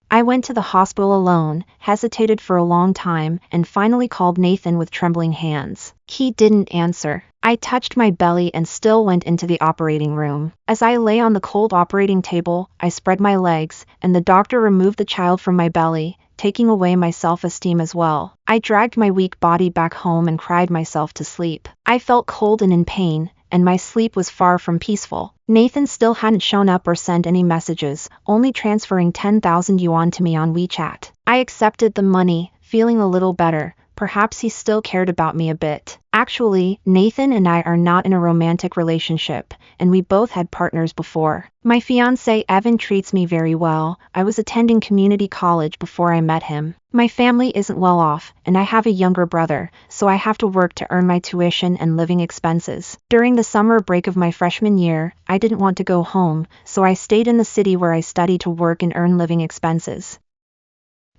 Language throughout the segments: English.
I went to the hospital alone, hesitated for a long time, and finally called Nathan with trembling hands. He didn't answer. I touched my belly and still went into the operating room. As I lay on the cold operating table, I spread my legs, and the doctor removed the child from my belly, taking away my self-esteem as well. I dragged my weak body back home and cried myself to sleep. I felt cold and in pain, and my sleep was far from peaceful. Nathan still hadn't shown up or sent any messages, only transferring 10,000 yuan to me on WeChat. I accepted the money, feeling a little better. Perhaps he still cared about me a bit. Actually, Nathan and I are not in a romantic relationship, and we both had partners before. My fiancé Evan treats me very well. I was attending community college before I met him. My family isn't well off, and I have a younger brother, so I have to work to earn my tuition and living expenses. During the summer break of my freshman year, I didn't want to go home, so I stayed in the city where I study to work and earn living expenses.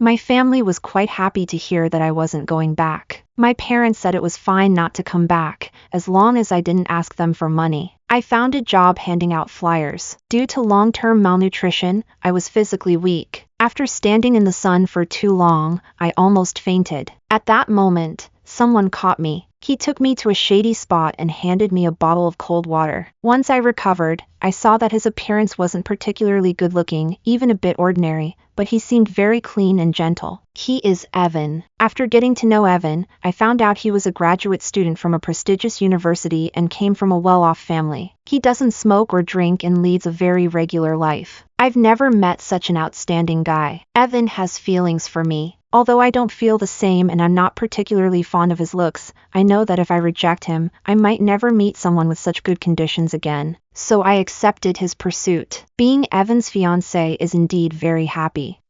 My family was quite happy to hear that I wasn't going back. My parents said it was fine not to come back, as long as I didn't ask them for money. I found a job handing out flyers. Due to long-term malnutrition, I was physically weak. After standing in the sun for too long, I almost fainted. At that moment, someone caught me. He took me to a shady spot and handed me a bottle of cold water. Once I recovered, I saw that his appearance wasn't particularly good-looking, even a bit ordinary, but he seemed very clean and gentle. He is Evan. After getting to know Evan, I found out he was a graduate student from a prestigious university and came from a well-off family. He doesn't smoke or drink and leads a very regular life. I've never met such an outstanding guy. Evan has feelings for me. Although I don't feel the same and I'm not particularly fond of his looks, I know that if I reject him, I might never meet someone with such good conditions again. So I accepted his pursuit. Being Evan's fiancé is indeed very happy.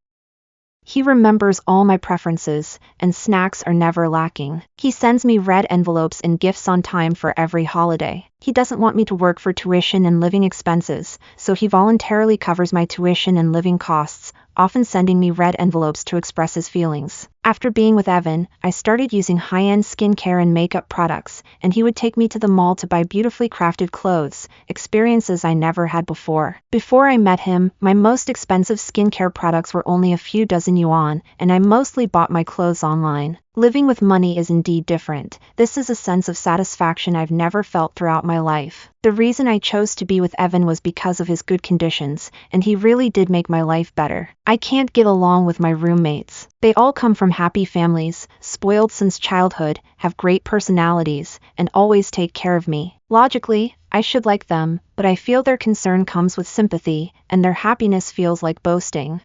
He remembers all my preferences, and snacks are never lacking. He sends me red envelopes and gifts on time for every holiday. He doesn't want me to work for tuition and living expenses, so he voluntarily covers my tuition and living costs, often sending me red envelopes to express his feelings. After being with Evan, I started using high-end skincare and makeup products, and he would take me to the mall to buy beautifully crafted clothes, experiences I never had before. Before I met him, my most expensive skincare products were only a few dozen yuan, and I mostly bought my clothes online. Living with money is indeed different. This is a sense of satisfaction I've never felt throughout my life. The reason I chose to be with Evan was because of his good conditions, and he really did make my life better. I can't get along with my roommates. They all come from happy families, spoiled since childhood, have great personalities, and always take care of me. Logically, I should like them, but I feel their concern comes with sympathy, and their happiness feels like boasting.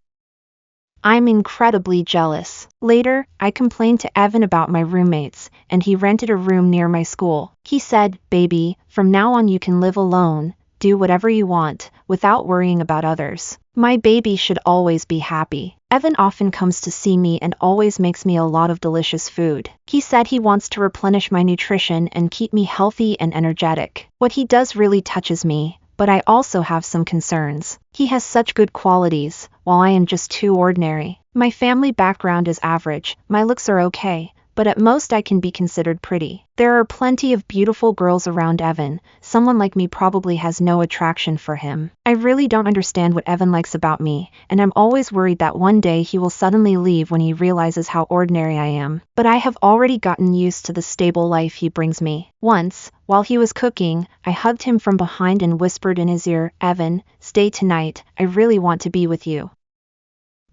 I'm incredibly jealous. Later, I complained to Evan about my roommates, and he rented a room near my school. He said, "Baby, from now on you can live alone, do whatever you want, without worrying about others. My baby should always be happy." Evan often comes to see me and always makes me a lot of delicious food. He said he wants to replenish my nutrition and keep me healthy and energetic. What he does really touches me, but I also have some concerns. He has such good qualities, while I am just too ordinary. My family background is average, my looks are okay, but at most I can be considered pretty. There are plenty of beautiful girls around Evan. Someone like me probably has no attraction for him. I really don't understand what Evan likes about me, and I'm always worried that one day he will suddenly leave when he realizes how ordinary I am. But I have already gotten used to the stable life he brings me. Once, while he was cooking, I hugged him from behind and whispered in his ear, "Evan, stay tonight, I really want to be with you."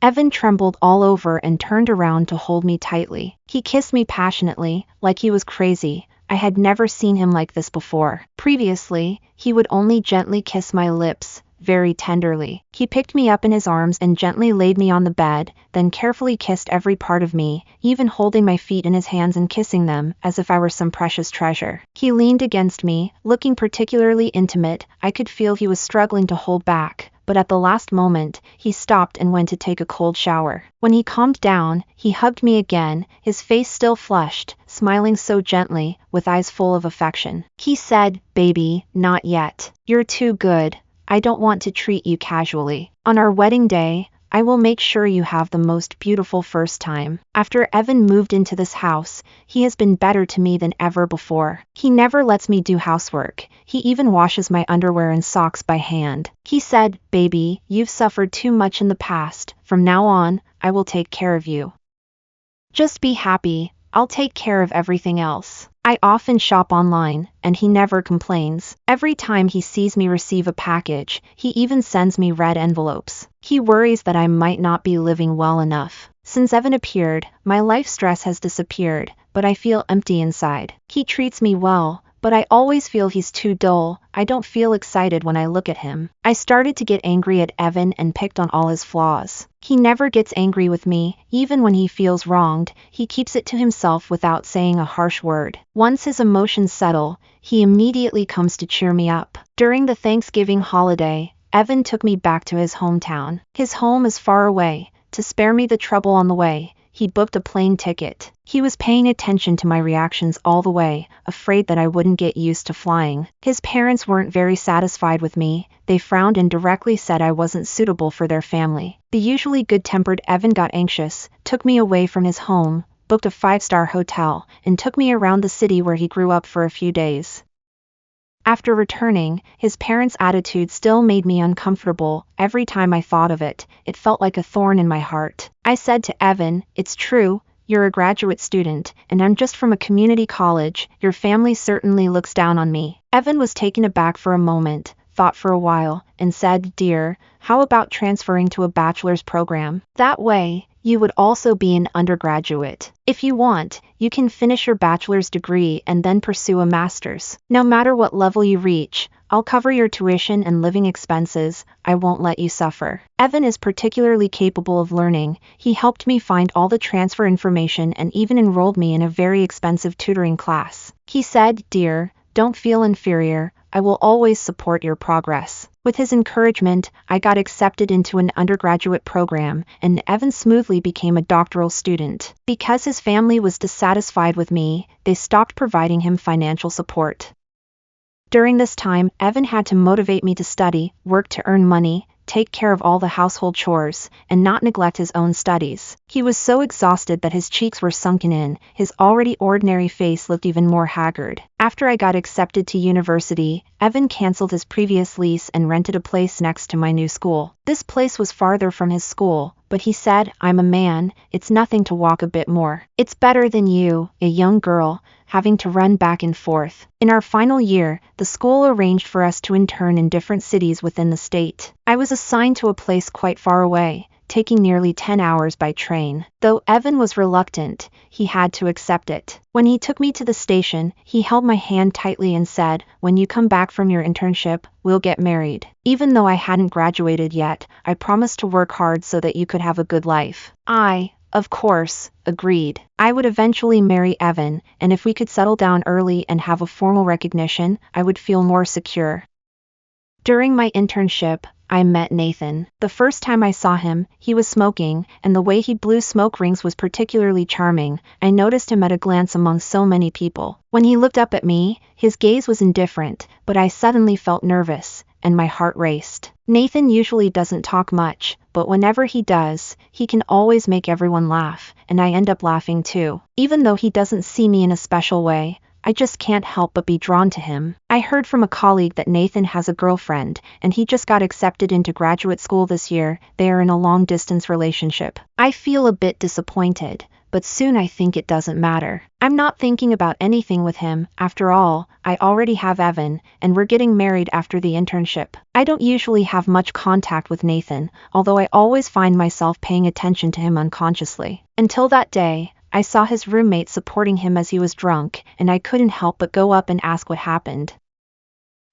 Evan trembled all over and turned around to hold me tightly. He kissed me passionately, like he was crazy. I had never seen him like this before. Previously, he would only gently kiss my lips, very tenderly. He picked me up in his arms and gently laid me on the bed, then carefully kissed every part of me, even holding my feet in his hands and kissing them, as if I were some precious treasure. He leaned against me, looking particularly intimate. I could feel he was struggling to hold back, but at the last moment, he stopped and went to take a cold shower. When he calmed down, he hugged me again, his face still flushed, smiling so gently, with eyes full of affection. He said, "Baby, not yet. You're too good. I don't want to treat you casually." On our wedding day, I will make sure you have the most beautiful first time. After Evan moved into this house, he has been better to me than ever before. He never lets me do housework. He even washes my underwear and socks by hand. He said, "Baby, you've suffered too much in the past. From now on, I will take care of you. Just be happy. I'll take care of everything else." I often shop online, and he never complains. Every time he sees me receive a package, he even sends me red envelopes. He worries that I might not be living well enough. Since Evan appeared, my life stress has disappeared, but I feel empty inside. He treats me well, but I always feel he's too dull. I don't feel excited when I look at him. I started to get angry at Evan and picked on all his flaws. He never gets angry with me, even when he feels wronged. He keeps it to himself without saying a harsh word. Once his emotions settle, he immediately comes to cheer me up. During the Thanksgiving holiday, Evan took me back to his hometown. His home is far away. To spare me the trouble on the way, he booked a plane ticket. He was paying attention to my reactions all the way, afraid that I wouldn't get used to flying. His parents weren't very satisfied with me. They frowned and directly said I wasn't suitable for their family. The usually good-tempered Evan got anxious, took me away from his home, booked a 5-star hotel, and took me around the city where he grew up for a few days. After returning, his parents' attitude still made me uncomfortable. Every time I thought of it, it felt like a thorn in my heart. I said to Evan, "It's true, you're a graduate student, and I'm just from a community college. Your family certainly looks down on me." Evan was taken aback for a moment, thought for a while, and said, "Dear, how about transferring to a bachelor's program? That way, you would also be an undergraduate. If you want, you can finish your bachelor's degree and then pursue a master's. No matter what level you reach, I'll cover your tuition and living expenses. I won't let you suffer." Evan is particularly capable of learning. He helped me find all the transfer information and even enrolled me in a very expensive tutoring class. He said, "Dear, don't feel inferior. I will always support your progress." With his encouragement, I got accepted into an undergraduate program, and Evan smoothly became a doctoral student. Because his family was dissatisfied with me, they stopped providing him financial support. During this time, Evan had to motivate me to study, work to earn money, take care of all the household chores, and not neglect his own studies. He was so exhausted that his cheeks were sunken in, his already ordinary face looked even more haggard. After I got accepted to university, Evan canceled his previous lease and rented a place next to my new school. This place was farther from his school, but he said, "I'm a man, it's nothing to walk a bit more. It's better than you, a young girl, having to run back and forth." In our final year, the school arranged for us to intern in different cities within the state. I was assigned to a place quite far away, taking nearly 10 hours by train. Though Evan was reluctant, he had to accept it. When he took me to the station, he held my hand tightly and said, "When you come back from your internship, we'll get married." Even though I hadn't graduated yet, I promised to work hard so that you could have a good life. I, of course, agreed. I would eventually marry Evan, and if we could settle down early and have a formal recognition, I would feel more secure. During my internship, I met Nathan. The first time I saw him, he was smoking, and the way he blew smoke rings was particularly charming. I noticed him at a glance among so many people. When he looked up at me, his gaze was indifferent, but I suddenly felt nervous, and my heart raced. Nathan usually doesn't talk much, but whenever he does, he can always make everyone laugh, and I end up laughing too. Even though he doesn't see me in a special way, I just can't help but be drawn to him. I heard from a colleague that Nathan has a girlfriend, and he just got accepted into graduate school this year. They are in a long-distance relationship. I feel a bit disappointed, but soon I think it doesn't matter. I'm not thinking about anything with him. After all, I already have Evan, and we're getting married after the internship. I don't usually have much contact with Nathan, although I always find myself paying attention to him unconsciously. Until that day, I saw his roommate supporting him as he was drunk, and I couldn't help but go up and ask what happened.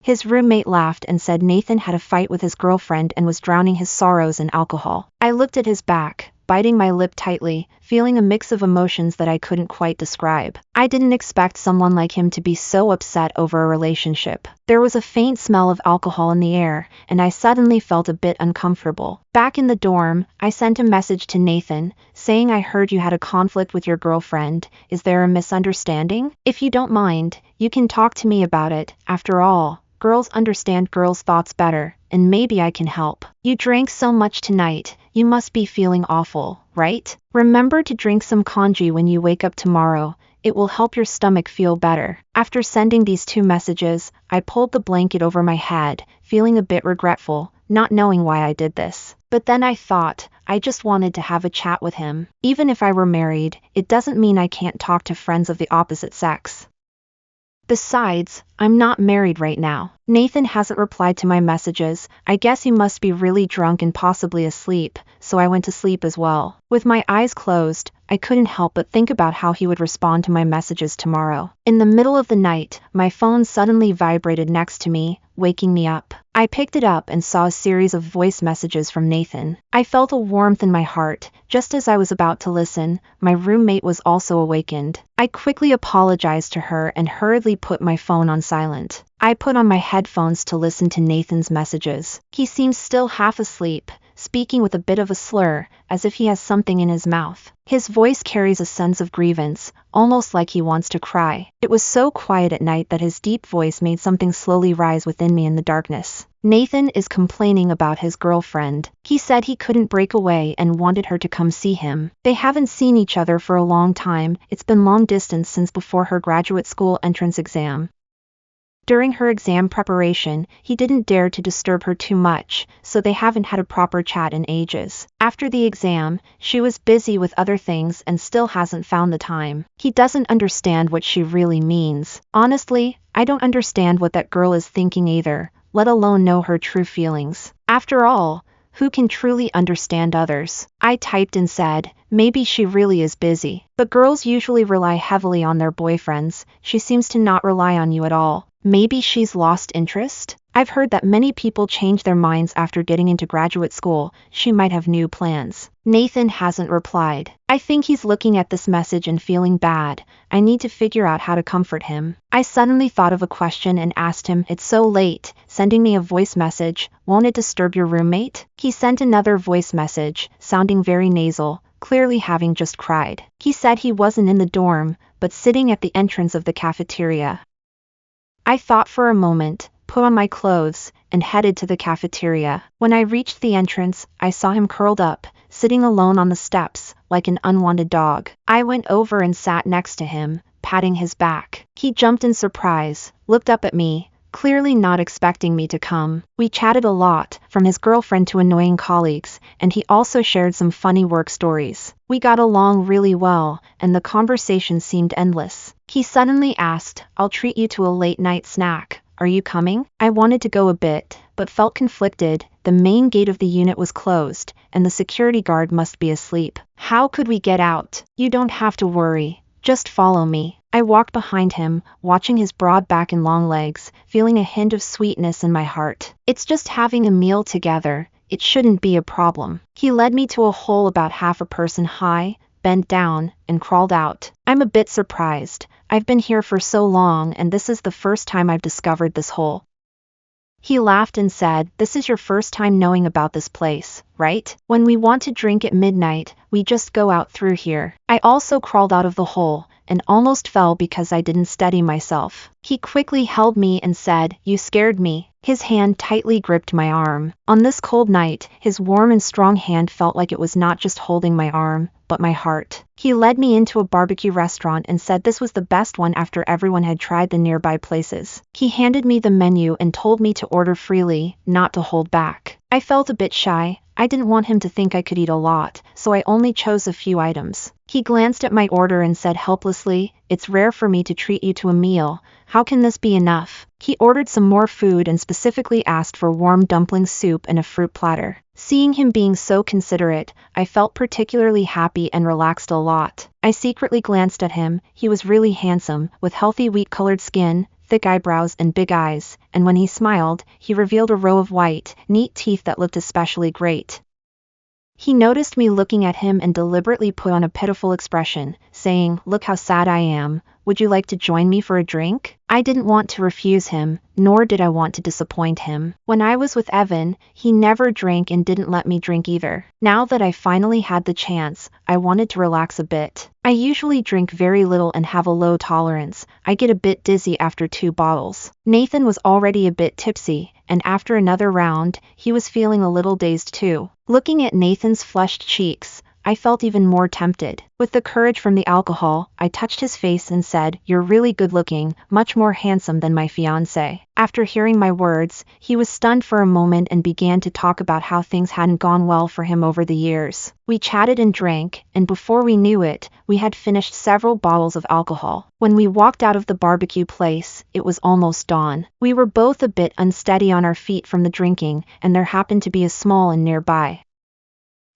His roommate laughed and said Nathan had a fight with his girlfriend and was drowning his sorrows in alcohol. I looked at his back, biting my lip tightly, feeling a mix of emotions that I couldn't quite describe. I didn't expect someone like him to be so upset over a relationship. There was a faint smell of alcohol in the air, and I suddenly felt a bit uncomfortable. Back in the dorm, I sent a message to Nathan, saying I heard you had a conflict with your girlfriend. Is there a misunderstanding? If you don't mind, you can talk to me about it. After all, Girls understand girls' thoughts better, and maybe I can help. You drank so much tonight, you must be feeling awful, right? Remember to drink some congee when you wake up tomorrow. It will help your stomach feel better. After sending these 2 messages, I pulled the blanket over my head, feeling a bit regretful, not knowing why I did this. But then I thought, I just wanted to have a chat with him. Even if I were married, it doesn't mean I can't talk to friends of the opposite sex. Besides, I'm not married right now. Nathan hasn't replied to my messages. I guess he must be really drunk and possibly asleep, so I went to sleep as well. With my eyes closed, I couldn't help but think about how he would respond to my messages tomorrow. In the middle of the night, my phone suddenly vibrated next to me, waking me up. I picked it up and saw a series of voice messages from Nathan. I felt a warmth in my heart. Just as I was about to listen, my roommate was also awakened. I quickly apologized to her and hurriedly put my phone on silent. I put on my headphones to listen to Nathan's messages. He seems still half asleep, speaking with a bit of a slur, as if he has something in his mouth. His voice carries a sense of grievance, almost like he wants to cry. It was so quiet at night that his deep voice made something slowly rise within me in the darkness. Nathan is complaining about his girlfriend. He said he couldn't break away and wanted her to come see him. They haven't seen each other for a long time. It's been long distance since before her graduate school entrance exam. During her exam preparation, he didn't dare to disturb her too much, so they haven't had a proper chat in ages. After the exam, she was busy with other things and still hasn't found the time. He doesn't understand what she really means. Honestly, I don't understand what that girl is thinking either, let alone know her true feelings. After all, who can truly understand others? I typed and said, maybe she really is busy. But girls usually rely heavily on their boyfriends. She seems to not rely on you at all. Maybe she's lost interest? I've heard that many people change their minds after getting into graduate school. She might have new plans. Nathan hasn't replied. I think he's looking at this message and feeling bad. I need to figure out how to comfort him. I suddenly thought of a question and asked him, it's so late, sending me a voice message, won't it disturb your roommate? He sent another voice message, sounding very nasal, clearly having just cried. He said he wasn't in the dorm, but sitting at the entrance of the cafeteria. I thought for a moment, put on my clothes, and headed to the cafeteria. When I reached the entrance, I saw him curled up, sitting alone on the steps, like an unwanted dog. I went over and sat next to him, patting his back. He jumped in surprise, looked up at me, clearly not expecting me to come. We chatted a lot, from his girlfriend to annoying colleagues, and he also shared some funny work stories. We got along really well, and the conversation seemed endless. He suddenly asked, I'll treat you to a late-night snack. Are you coming? I wanted to go a bit, but felt conflicted. The main gate of the unit was closed, and the security guard must be asleep. How could we get out? You don't have to worry. Just follow me. I walked behind him, watching his broad back and long legs, feeling a hint of sweetness in my heart. It's just having a meal together. It shouldn't be a problem. He led me to a hole about half a person high, bent down, and crawled out. I'm a bit surprised. I've been here for so long and this is the first time I've discovered this hole. He laughed and said, this is your first time knowing about this place, right? When we want to drink at midnight, we just go out through here. I also crawled out of the hole, and almost fell because I didn't steady myself. He quickly held me and said, you scared me. His hand tightly gripped my arm. On this cold night, his warm and strong hand felt like it was not just holding my arm, but my heart. He led me into a barbecue restaurant and said this was the best one after everyone had tried the nearby places. He handed me the menu and told me to order freely, not to hold back. I felt a bit shy. I didn't want him to think I could eat a lot, so I only chose a few items. He glanced at my order and said helplessly, it's rare for me to treat you to a meal. How can this be enough? He ordered some more food and specifically asked for warm dumpling soup and a fruit platter. Seeing him being so considerate, I felt particularly happy and relaxed a lot. I secretly glanced at him. He was really handsome, with healthy wheat-colored skin, thick eyebrows and big eyes, and when he smiled, he revealed a row of white, neat teeth that looked especially great. He noticed me looking at him and deliberately put on a pitiful expression, saying, look how sad I am, would you like to join me for a drink? I didn't want to refuse him, nor did I want to disappoint him. When I was with Evan, he never drank and didn't let me drink either. Now that I finally had the chance, I wanted to relax a bit. I usually drink very little and have a low tolerance. I get a bit dizzy after 2 bottles. Nathan was already a bit tipsy, and after another round, he was feeling a little dazed too. Looking at Nathan's flushed cheeks, I felt even more tempted. With the courage from the alcohol, I touched his face and said, "You're really good looking, much more handsome than my fiancé." After hearing my words, he was stunned for a moment and began to talk about how things hadn't gone well for him over the years. We chatted and drank, and before we knew it, we had finished several bottles of alcohol. When we walked out of the barbecue place, it was almost dawn. We were both a bit unsteady on our feet from the drinking, and there happened to be a small inn nearby.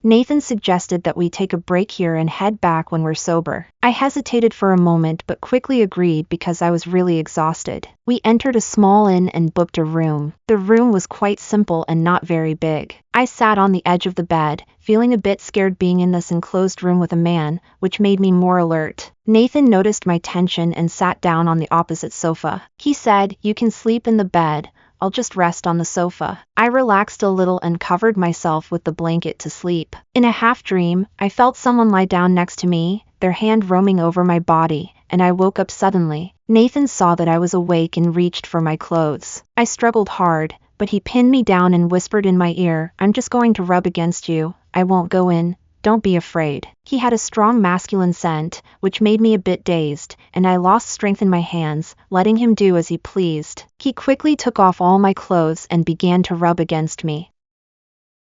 Nathan suggested that we take a break here and head back when we're sober. I hesitated for a moment but quickly agreed because I was really exhausted. We entered a small inn and booked a room. The room was quite simple and not very big. I sat on the edge of the bed, feeling a bit scared being in this enclosed room with a man, which made me more alert. Nathan noticed my tension and sat down on the opposite sofa. He said, "You can sleep in the bed. I'll just rest on the sofa." I relaxed a little and covered myself with the blanket to sleep. In a half dream, I felt someone lie down next to me, their hand roaming over my body, and I woke up suddenly. Nathan saw that I was awake and reached for my clothes. I struggled hard, but he pinned me down and whispered in my ear, "I'm just going to rub against you. I won't go in. Don't be afraid." He had a strong masculine scent, which made me a bit dazed, and I lost strength in my hands, letting him do as he pleased. He quickly took off all my clothes and began to rub against me.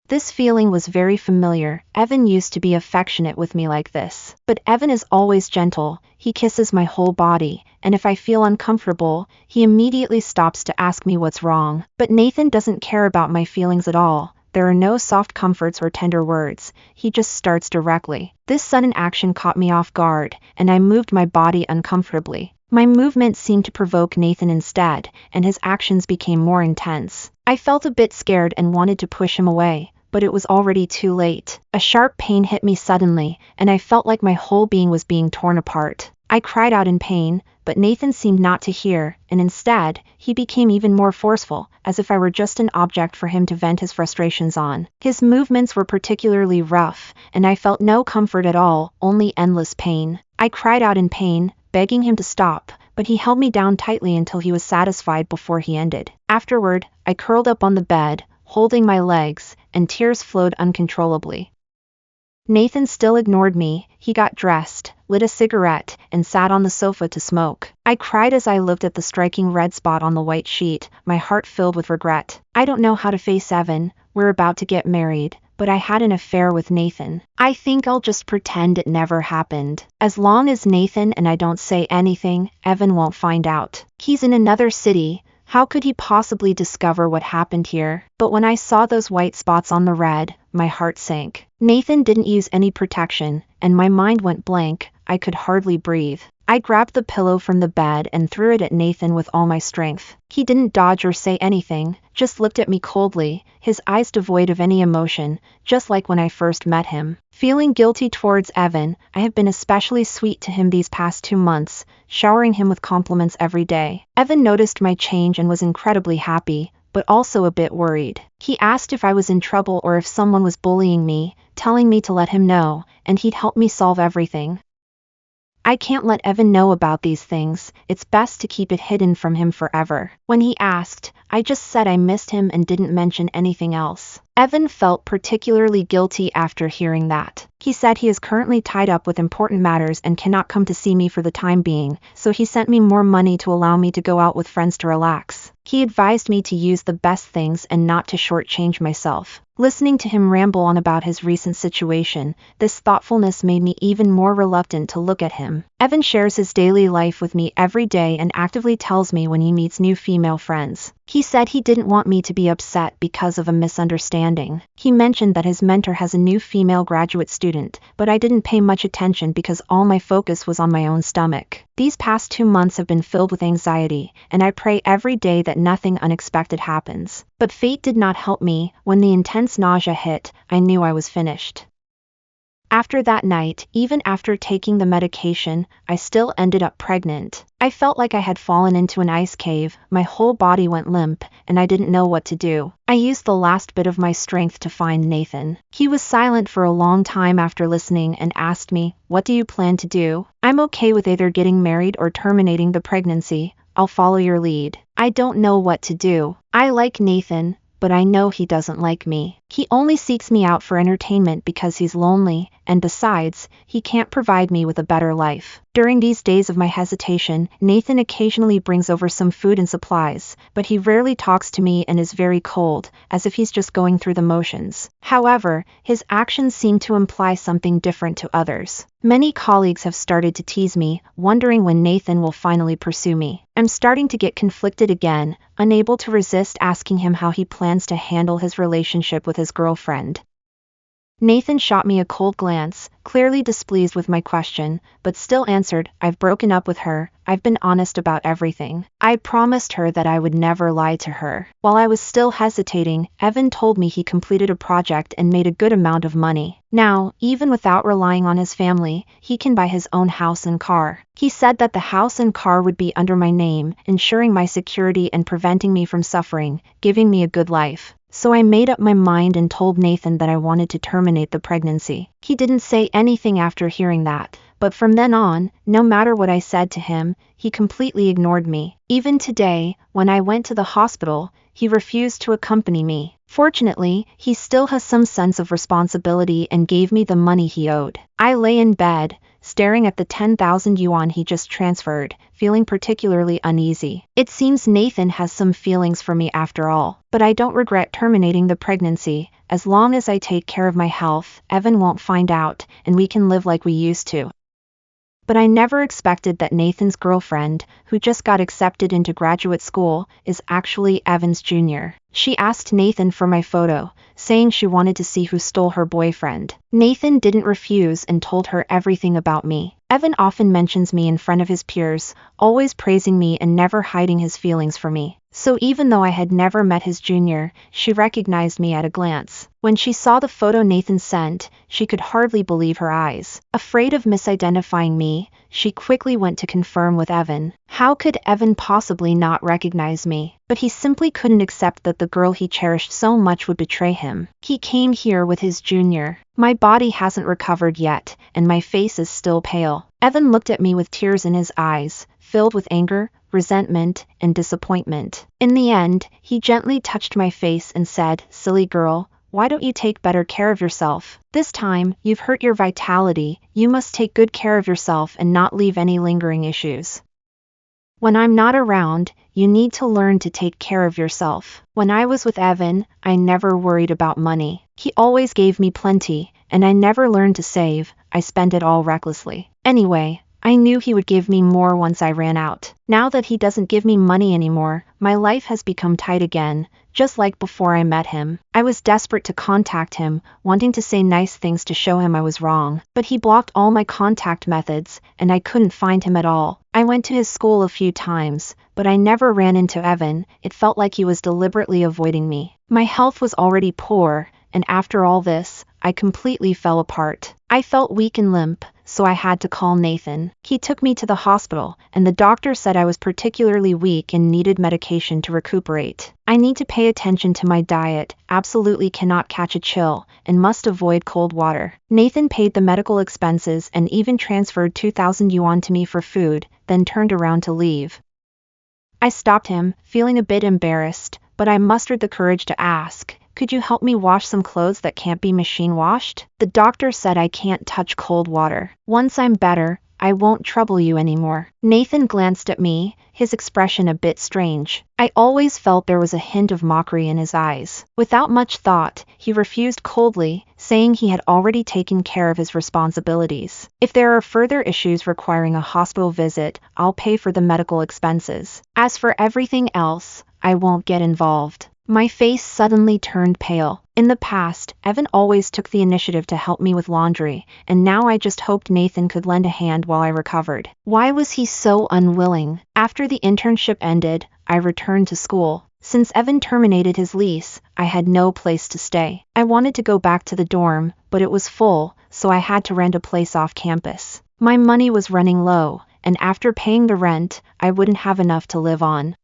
This feeling was very familiar. Evan used to be affectionate with me like this. But Evan is always gentle. He kisses my whole body, and if I feel uncomfortable, he immediately stops to ask me what's wrong. But Nathan doesn't care about my feelings at all. There are no soft comforts or tender words. He just starts directly. This sudden action caught me off guard, and I moved my body uncomfortably. My movement seemed to provoke Nathan instead, and his actions became more intense. I felt a bit scared and wanted to push him away, but it was already too late. A sharp pain hit me suddenly, and I felt like my whole being was being torn apart. I cried out in pain, but Nathan seemed not to hear, and instead, he became even more forceful, as if I were just an object for him to vent his frustrations on. His movements were particularly rough, and I felt no comfort at all, only endless pain. I cried out in pain, begging him to stop, but he held me down tightly until he was satisfied before he ended. Afterward, I curled up on the bed, holding my legs, and tears flowed uncontrollably. Nathan still ignored me. He got dressed, lit a cigarette, and sat on the sofa to smoke. I cried as I looked at the striking red spot on the white sheet, my heart filled with regret. I don't know how to face Evan. We're about to get married, but I had an affair with Nathan. I think I'll just pretend it never happened. As long as Nathan and I don't say anything, Evan won't find out. He's in another city. How could he possibly discover what happened here? But when I saw those white spots on the red, my heart sank. Nathan didn't use any protection, and my mind went blank. I could hardly breathe. I grabbed the pillow from the bed and threw it at Nathan with all my strength. He didn't dodge or say anything, just looked at me coldly, his eyes devoid of any emotion, just like when I first met him. Feeling guilty towards Evan, I have been especially sweet to him these past 2 months, showering him with compliments every day. Evan noticed my change and was incredibly happy, but also a bit worried. He asked if I was in trouble or if someone was bullying me, telling me to let him know, and he'd help me solve everything. I can't let Evan know about these things. It's best to keep it hidden from him forever. When he asked, I just said I missed him and didn't mention anything else. Evan felt particularly guilty after hearing that. He said he is currently tied up with important matters and cannot come to see me for the time being, so he sent me more money to allow me to go out with friends to relax. He advised me to use the best things and not to shortchange myself. Listening to him ramble on about his recent situation, this thoughtfulness made me even more reluctant to look at him. Evan shares his daily life with me every day and actively tells me when he meets new female friends. He said he didn't want me to be upset because of a misunderstanding. He mentioned that his mentor has a new female graduate student, but I didn't pay much attention because all my focus was on my own stomach. These past 2 months have been filled with anxiety, and I pray every day that nothing unexpected happens. But fate did not help me. When the intense nausea hit, I knew I was finished. After After that night, even after taking the medication, I still ended up pregnant. I felt like I had fallen into an ice cave, my whole body went limp, and I didn't know what to do. I used the last bit of my strength to find Nathan. He was silent for a long time after listening and asked me, "What do you plan to do?" "I'm okay with either getting married or terminating the pregnancy. I'll follow your lead." I don't know what to do. I like Nathan, but I know he doesn't like me. He only seeks me out for entertainment because he's lonely, and besides, he can't provide me with a better life. During these days of my hesitation, Nathan occasionally brings over some food and supplies, but he rarely talks to me and is very cold, as if he's just going through the motions. However, his actions seem to imply something different to others. Many colleagues have started to tease me, wondering when Nathan will finally pursue me. I'm starting to get conflicted again, unable to resist asking him how he plans to handle his relationship with his girlfriend. Nathan shot me a cold glance, clearly displeased with my question, but still answered, "I've broken up with her. I've been honest about everything. I promised her that I would never lie to her." While I was still hesitating, Evan told me he completed a project and made a good amount of money. Now, even without relying on his family, he can buy his own house and car. He said that the house and car would be under my name, ensuring my security and preventing me from suffering, giving me a good life. So I made up my mind and told Nathan that I wanted to terminate the pregnancy. He didn't say anything after hearing that, but from then on, no matter what I said to him, he completely ignored me. Even today, when I went to the hospital, he refused to accompany me. Fortunately, he still has some sense of responsibility and gave me the money he owed. I lay in bed, staring at the 10,000 yuan he just transferred, feeling particularly uneasy. It seems Nathan has some feelings for me after all. But I don't regret terminating the pregnancy. As long as I take care of my health, Evan won't find out, and we can live like we used to. But I never expected that Nathan's girlfriend, who just got accepted into graduate school, is actually Evan's junior. She asked Nathan for my photo, saying she wanted to see who stole her boyfriend. Nathan didn't refuse and told her everything about me. Evan often mentions me in front of his peers, always praising me and never hiding his feelings for me. So even though I had never met his junior, she recognized me at a glance. When she saw the photo Nathan sent, she could hardly believe her eyes. Afraid of misidentifying me, she quickly went to confirm with Evan. How could Evan possibly not recognize me? But he simply couldn't accept that the girl he cherished so much would betray him. He came here with his junior. My body hasn't recovered yet, and my face is still pale. Evan looked at me with tears in his eyes, filled with anger, resentment, and disappointment. In the end, he gently touched my face and said, "Silly girl, why don't you take better care of yourself? This time, you've hurt your vitality. You must take good care of yourself and not leave any lingering issues. When I'm not around, you need to learn to take care of yourself." When I was with Evan, I never worried about money. He always gave me plenty, and I never learned to save. I spent it all recklessly. Anyway, I knew he would give me more once I ran out. Now that he doesn't give me money anymore, my life has become tight again, just like before I met him. I was desperate to contact him, wanting to say nice things to show him I was wrong, but he blocked all my contact methods, and I couldn't find him at all. I went to his school a few times, but I never ran into Evan. It felt like he was deliberately avoiding me. My health was already poor, and after all this, I completely fell apart. I felt weak and limp, so I had to call Nathan. He took me to the hospital, and the doctor said I was particularly weak and needed medication to recuperate. I need to pay attention to my diet, absolutely cannot catch a chill, and must avoid cold water. Nathan paid the medical expenses and even transferred 2,000 yuan to me for food, then turned around to leave. I stopped him, feeling a bit embarrassed, but I mustered the courage to ask, "Could you help me wash some clothes that can't be machine washed?" The doctor said I can't touch cold water. Once I'm better, I won't trouble you anymore. Nathan glanced at me, his expression a bit strange. I always felt there was a hint of mockery in his eyes. Without much thought, he refused coldly, saying he had already taken care of his responsibilities. If there are further issues requiring a hospital visit, I'll pay for the medical expenses. As for everything else, I won't get involved. My face suddenly turned pale. In the past, Evan always took the initiative to help me with laundry, and now I just hoped Nathan could lend a hand while I recovered. Why was he so unwilling? After the internship ended, I returned to school. Since Evan terminated his lease, I had no place to stay. I wanted to go back to the dorm, but it was full, so I had to rent a place off campus. My money was running low, and after paying the rent, I wouldn't have enough to live on.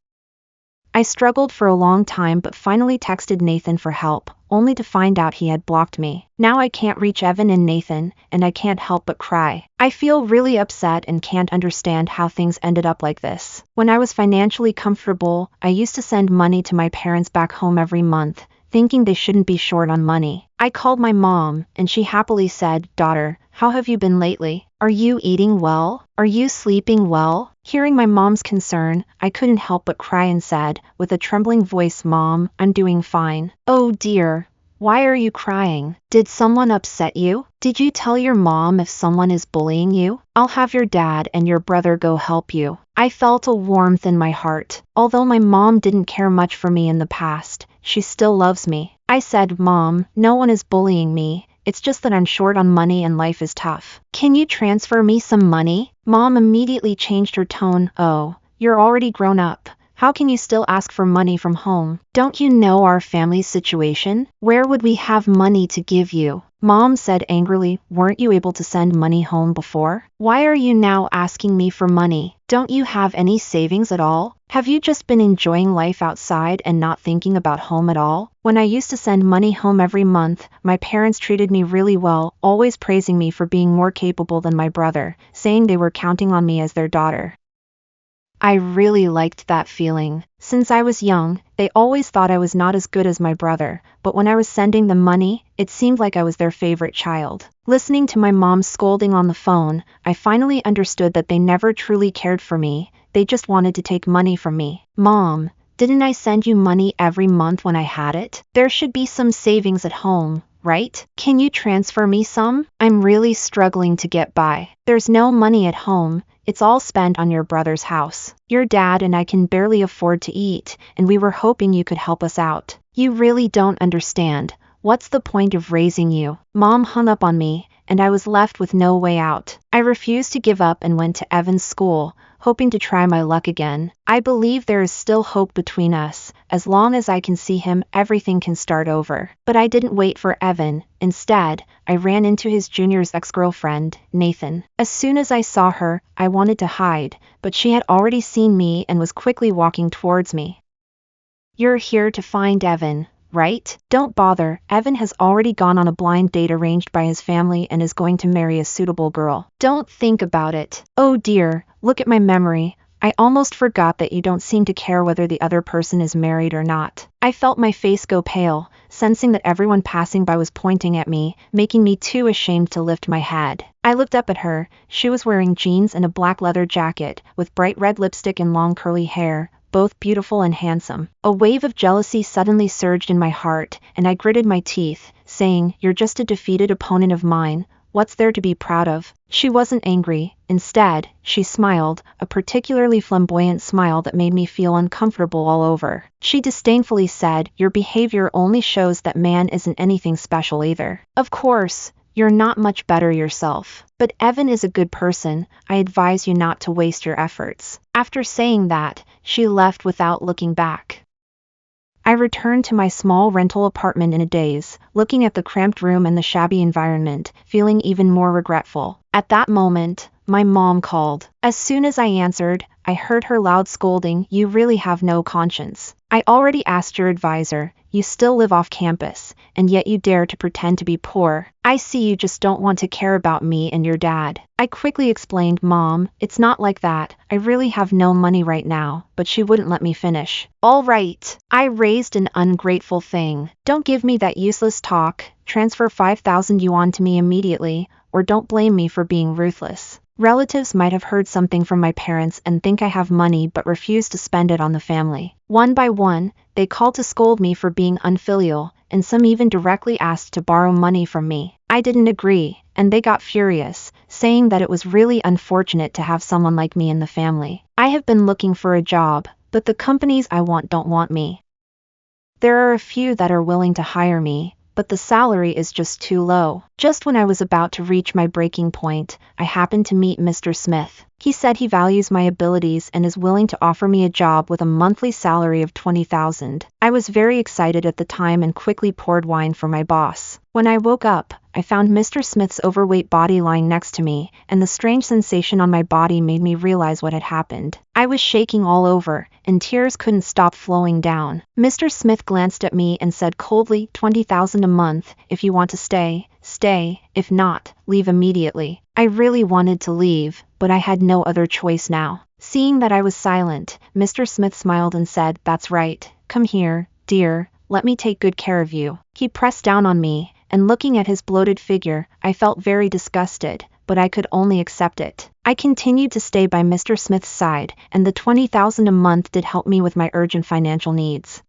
I struggled for a long time but finally texted Nathan for help, only to find out he had blocked me. Now I can't reach Evan and Nathan, and I can't help but cry. I feel really upset and can't understand how things ended up like this. When I was financially comfortable, I used to send money to my parents back home every month, thinking they shouldn't be short on money. I called my mom, and she happily said, "Daughter, how have you been lately? Are you eating well? Are you sleeping well?" Hearing my mom's concern, I couldn't help but cry and said, with a trembling voice, "Mom, I'm doing fine." "Oh dear, why are you crying? Did someone upset you? Did you tell your mom if someone is bullying you? I'll have your dad and your brother go help you." I felt a warmth in my heart. Although my mom didn't care much for me in the past, she still loves me. I said, "Mom, no one is bullying me. It's just that I'm short on money and life is tough. Can you transfer me some money?" Mom immediately changed her tone. "Oh, you're already grown up. How can you still ask for money from home? Don't you know our family's situation? Where would we have money to give you?" Mom said angrily, "Weren't you able to send money home before? Why are you now asking me for money? Don't you have any savings at all? Have you just been enjoying life outside and not thinking about home at all?" When I used to send money home every month, my parents treated me really well, always praising me for being more capable than my brother, saying they were counting on me as their daughter. I really liked that feeling. Since I was young, they always thought I was not as good as my brother, but when I was sending them money, it seemed like I was their favorite child. Listening to my mom scolding on the phone, I finally understood that they never truly cared for me, they just wanted to take money from me. "Mom, didn't I send you money every month when I had it? There should be some savings at home, right? Can you transfer me some? I'm really struggling to get by. There's no money at home. It's all spent on your brother's house. Your dad and I can barely afford to eat, and we were hoping you could help us out. You really don't understand. What's the point of raising you?" Mom hung up on me, and I was left with no way out. I refused to give up and went to Evan's school, hoping to try my luck again. I believe there is still hope between us. As long as I can see him, everything can start over. But I didn't wait for Evan. Instead, I ran into his junior's ex-girlfriend, Nathan. As soon as I saw her, I wanted to hide, but she had already seen me and was quickly walking towards me. "You're here to find Evan, right? Don't bother, Evan has already gone on a blind date arranged by his family and is going to marry a suitable girl. Don't think about it." "Oh dear, look at my memory. I almost forgot that you don't seem to care whether the other person is married or not." I felt my face go pale, sensing that everyone passing by was pointing at me, making me too ashamed to lift my head. I looked up at her. She was wearing jeans and a black leather jacket, with bright red lipstick and long curly hair, both beautiful and handsome. A wave of jealousy suddenly surged in my heart, and I gritted my teeth, saying, "You're just a defeated opponent of mine. What's there to be proud of?" She wasn't angry. Instead, she smiled, a particularly flamboyant smile that made me feel uncomfortable all over. She disdainfully said, "Your behavior only shows that man isn't anything special either. Of course, you're not much better yourself. But Evan is a good person. I advise you not to waste your efforts." After saying that, she left without looking back. I returned to my small rental apartment in a daze, looking at the cramped room and the shabby environment, feeling even more regretful. At that moment, my mom called. As soon as I answered, I heard her loud scolding, "You really have no conscience. I already asked your advisor, you still live off campus, and yet you dare to pretend to be poor. I see you just don't want to care about me and your dad." I quickly explained, "Mom, it's not like that. I really have no money right now," but she wouldn't let me finish. "All right," I raised an ungrateful thing. "Don't give me that useless talk. Transfer 5,000 yuan to me immediately, or don't blame me for being ruthless." Relatives might have heard something from my parents and think I have money but refuse to spend it on the family. One by one, they called to scold me for being unfilial, and some even directly asked to borrow money from me. I didn't agree, and they got furious, saying that it was really unfortunate to have someone like me in the family. I have been looking for a job, but the companies I want don't want me. There are a few that are willing to hire me, but the salary is just too low. Just when I was about to reach my breaking point, I happened to meet Mr. Smith. He said he values my abilities and is willing to offer me a job with a monthly salary of $20,000. I was very excited at the time and quickly poured wine for my boss. When I woke up, I found Mr. Smith's overweight body lying next to me, and the strange sensation on my body made me realize what had happened. I was shaking all over, and tears couldn't stop flowing down. Mr. Smith glanced at me and said coldly, $20,000 a month. If you want to stay, stay. If not, leave immediately. I really wanted to leave, but I had no other choice now. Seeing that I was silent, Mr. Smith smiled and said, "That's right. Come here, dear. Let me take good care of you." He pressed down on me, and looking at his bloated figure, I felt very disgusted, but I could only accept it. I continued to stay by Mr. Smith's side, and the $20,000 a month did help me with my urgent financial needs.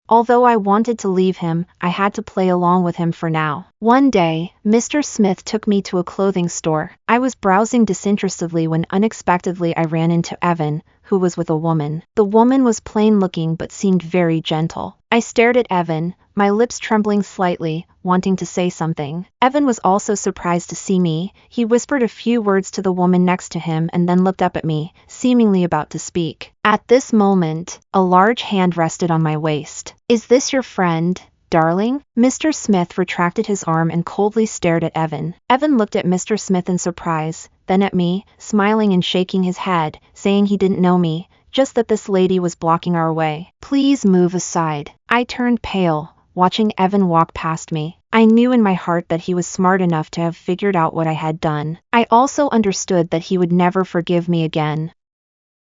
Although I wanted to leave him, I had to play along with him for now. One day, Mr. Smith took me to a clothing store. I was browsing disinterestedly when unexpectedly I ran into Evan, who was with a woman. The woman was plain looking but seemed very gentle. I stared at Evan, my lips trembling slightly, wanting to say something. Evan was also surprised to see me. He whispered a few words to the woman next to him and then looked up at me, seemingly about to speak. At this moment, a large hand rested on my waist. "Is this your friend, darling?" Mr. Smith retracted his arm and coldly stared at Evan. Evan looked at Mr. Smith in surprise, then at me, smiling and shaking his head, saying he didn't know me, just that this lady was blocking our way. "Please move aside." I turned pale, watching Evan walk past me. I knew in my heart that he was smart enough to have figured out what I had done. I also understood that he would never forgive me again.